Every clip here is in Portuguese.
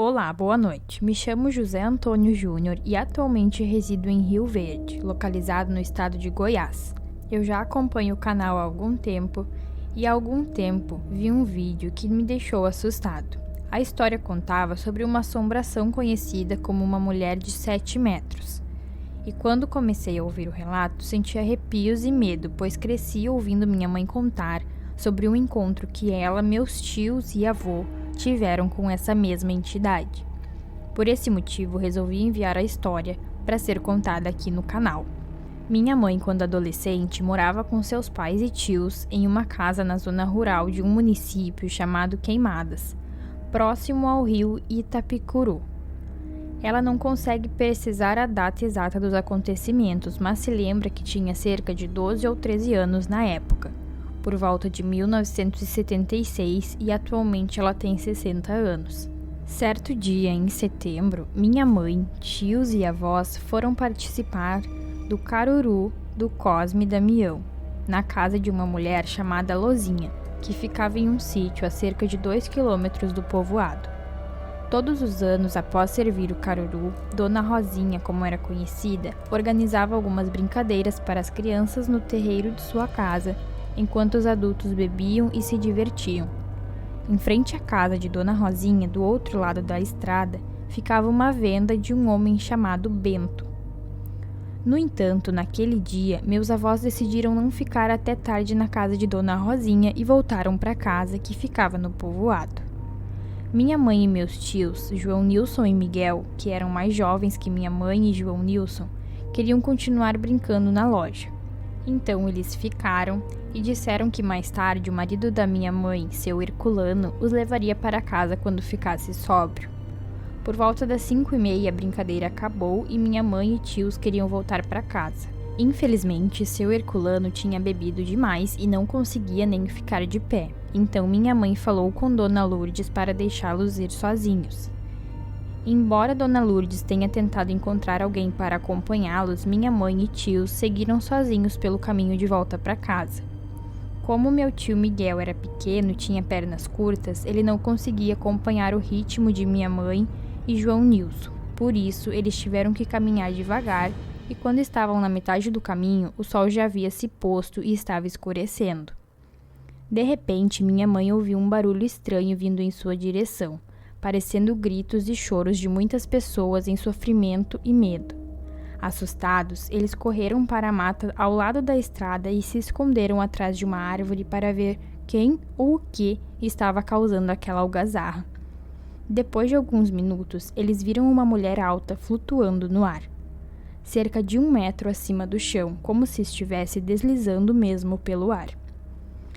Olá, boa noite. Me chamo José Antônio Júnior e atualmente resido em Rio Verde, localizado no estado de Goiás. Eu já acompanho o canal há algum tempo e há algum tempo vi um vídeo que me deixou assustado. A história contava sobre uma assombração conhecida como uma mulher de 7 metros. E quando comecei a ouvir o relato, senti arrepios e medo, pois cresci ouvindo minha mãe contar sobre um encontro que ela, meus tios e avô tiveram com essa mesma entidade. Por esse motivo, resolvi enviar a história para ser contada aqui no canal. Minha mãe, quando adolescente, morava com seus pais e tios em uma casa na zona rural de um município chamado Queimadas, próximo ao rio Itapicuru. Ela não consegue precisar a data exata dos acontecimentos, mas se lembra que tinha cerca de 12 ou 13 anos na época, por volta de 1976, e atualmente ela tem 60 anos. Certo dia, em setembro, minha mãe, tios e avós foram participar do Caruru do Cosme Damião, na casa de uma mulher chamada Lozinha, que ficava em um sítio a cerca de 2 quilômetros do povoado. Todos os anos, após servir o caruru, Dona Rosinha, como era conhecida, organizava algumas brincadeiras para as crianças no terreiro de sua casa, enquanto os adultos bebiam e se divertiam. Em frente à casa de Dona Rosinha, do outro lado da estrada, ficava uma venda de um homem chamado Bento. No entanto, naquele dia, meus avós decidiram não ficar até tarde na casa de Dona Rosinha e voltaram para casa, que ficava no povoado. Minha mãe e meus tios, João Nilson e Miguel, que eram mais jovens que minha mãe e João Nilson, queriam continuar brincando na loja. Então eles ficaram e disseram que mais tarde o marido da minha mãe, seu Herculano, os levaria para casa quando ficasse sóbrio. Por volta das 5h30 a brincadeira acabou e minha mãe e tios queriam voltar para casa. Infelizmente, seu Herculano tinha bebido demais e não conseguia nem ficar de pé. Então minha mãe falou com Dona Lourdes para deixá-los ir sozinhos. Embora Dona Lourdes tenha tentado encontrar alguém para acompanhá-los, minha mãe e tios seguiram sozinhos pelo caminho de volta para casa. Como meu tio Miguel era pequeno e tinha pernas curtas, ele não conseguia acompanhar o ritmo de minha mãe e João Nilson. Por isso, eles tiveram que caminhar devagar e quando estavam na metade do caminho, o sol já havia se posto e estava escurecendo. De repente, minha mãe ouviu um barulho estranho vindo em sua direção, parecendo gritos e choros de muitas pessoas em sofrimento e medo. Assustados, eles correram para a mata ao lado da estrada e se esconderam atrás de uma árvore para ver quem ou o que estava causando aquela algazarra. Depois de alguns minutos, eles viram uma mulher alta flutuando no ar, cerca de 1 metro acima do chão, como se estivesse deslizando mesmo pelo ar.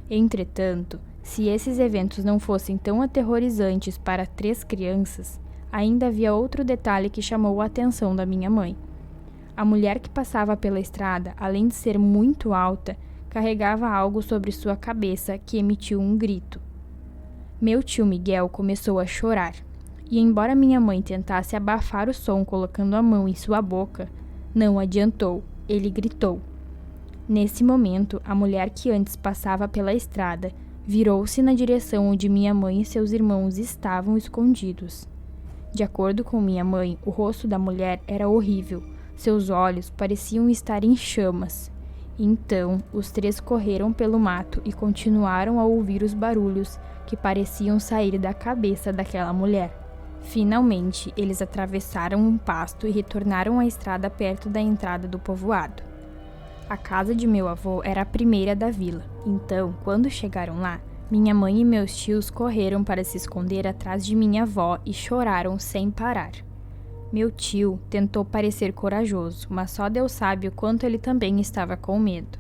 Entretanto, se esses eventos não fossem tão aterrorizantes para 3 crianças, ainda havia outro detalhe que chamou a atenção da minha mãe. A mulher que passava pela estrada, além de ser muito alta, carregava algo sobre sua cabeça que emitiu um grito. Meu tio Miguel começou a chorar, e embora minha mãe tentasse abafar o som colocando a mão em sua boca, não adiantou, ele gritou. Nesse momento, a mulher que antes passava pela estrada virou-se na direção onde minha mãe e seus irmãos estavam escondidos. De acordo com minha mãe, o rosto da mulher era horrível, seus olhos pareciam estar em chamas. Então, os 3 correram pelo mato e continuaram a ouvir os barulhos que pareciam sair da cabeça daquela mulher. Finalmente, eles atravessaram um pasto e retornaram à estrada perto da entrada do povoado. A casa de meu avô era a primeira da vila, então, quando chegaram lá, minha mãe e meus tios correram para se esconder atrás de minha avó e choraram sem parar. Meu tio tentou parecer corajoso, mas só Deus sabe o quanto ele também estava com medo.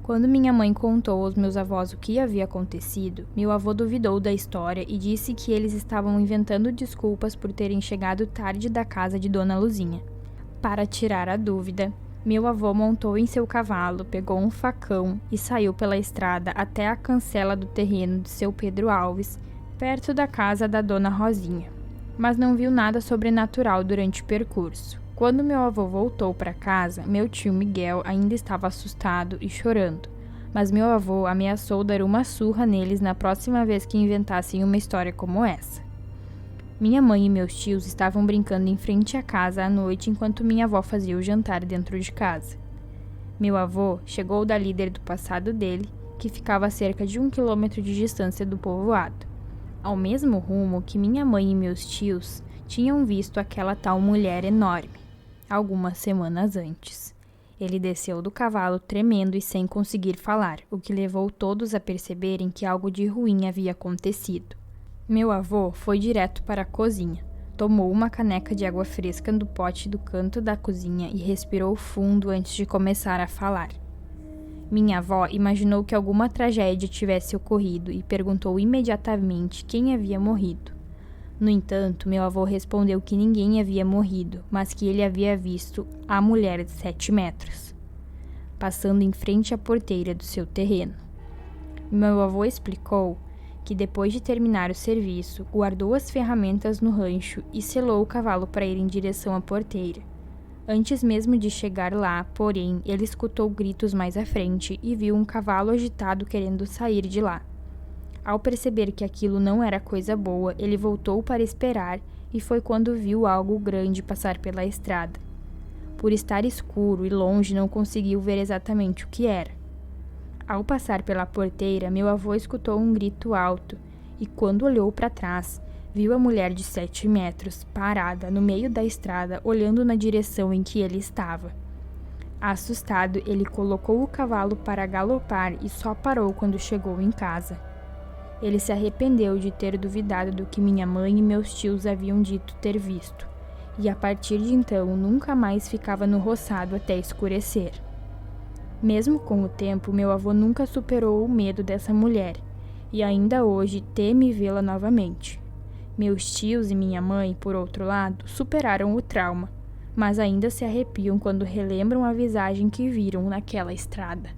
Quando minha mãe contou aos meus avós o que havia acontecido, meu avô duvidou da história e disse que eles estavam inventando desculpas por terem chegado tarde da casa de Dona Luzinha. Para tirar a dúvida, meu avô montou em seu cavalo, pegou um facão e saiu pela estrada até a cancela do terreno de seu Pedro Alves, perto da casa da Dona Rosinha. Mas não viu nada sobrenatural durante o percurso. Quando meu avô voltou para casa, meu tio Miguel ainda estava assustado e chorando, mas meu avô ameaçou dar uma surra neles na próxima vez que inventassem uma história como essa. Minha mãe e meus tios estavam brincando em frente à casa à noite enquanto minha avó fazia o jantar dentro de casa. Meu avô chegou da líder do passado dele, que ficava a cerca de 1 quilômetro de distância do povoado, ao mesmo rumo que minha mãe e meus tios tinham visto aquela tal mulher enorme, algumas semanas antes. Ele desceu do cavalo tremendo e sem conseguir falar, o que levou todos a perceberem que algo de ruim havia acontecido. Meu avô foi direto para a cozinha, tomou uma caneca de água fresca do pote do canto da cozinha e respirou fundo antes de começar a falar. Minha avó imaginou que alguma tragédia tivesse ocorrido e perguntou imediatamente quem havia morrido. No entanto, meu avô respondeu que ninguém havia morrido, mas que ele havia visto a mulher de 7 metros, passando em frente à porteira do seu terreno. Meu avô explicou que depois de terminar o serviço, guardou as ferramentas no rancho e selou o cavalo para ir em direção à porteira. Antes mesmo de chegar lá, porém, ele escutou gritos mais à frente e viu um cavalo agitado querendo sair de lá. Ao perceber que aquilo não era coisa boa, ele voltou para esperar e foi quando viu algo grande passar pela estrada. Por estar escuro e longe, não conseguiu ver exatamente o que era. Ao passar pela porteira, meu avô escutou um grito alto e, quando olhou para trás, viu a mulher de 7 metros, parada no meio da estrada, olhando na direção em que ele estava. Assustado, ele colocou o cavalo para galopar e só parou quando chegou em casa. Ele se arrependeu de ter duvidado do que minha mãe e meus tios haviam dito ter visto, e a partir de então nunca mais ficava no roçado até escurecer. Mesmo com o tempo, meu avô nunca superou o medo dessa mulher, e ainda hoje teme vê-la novamente. Meus tios e minha mãe, por outro lado, superaram o trauma, mas ainda se arrepiam quando relembram a visagem que viram naquela estrada.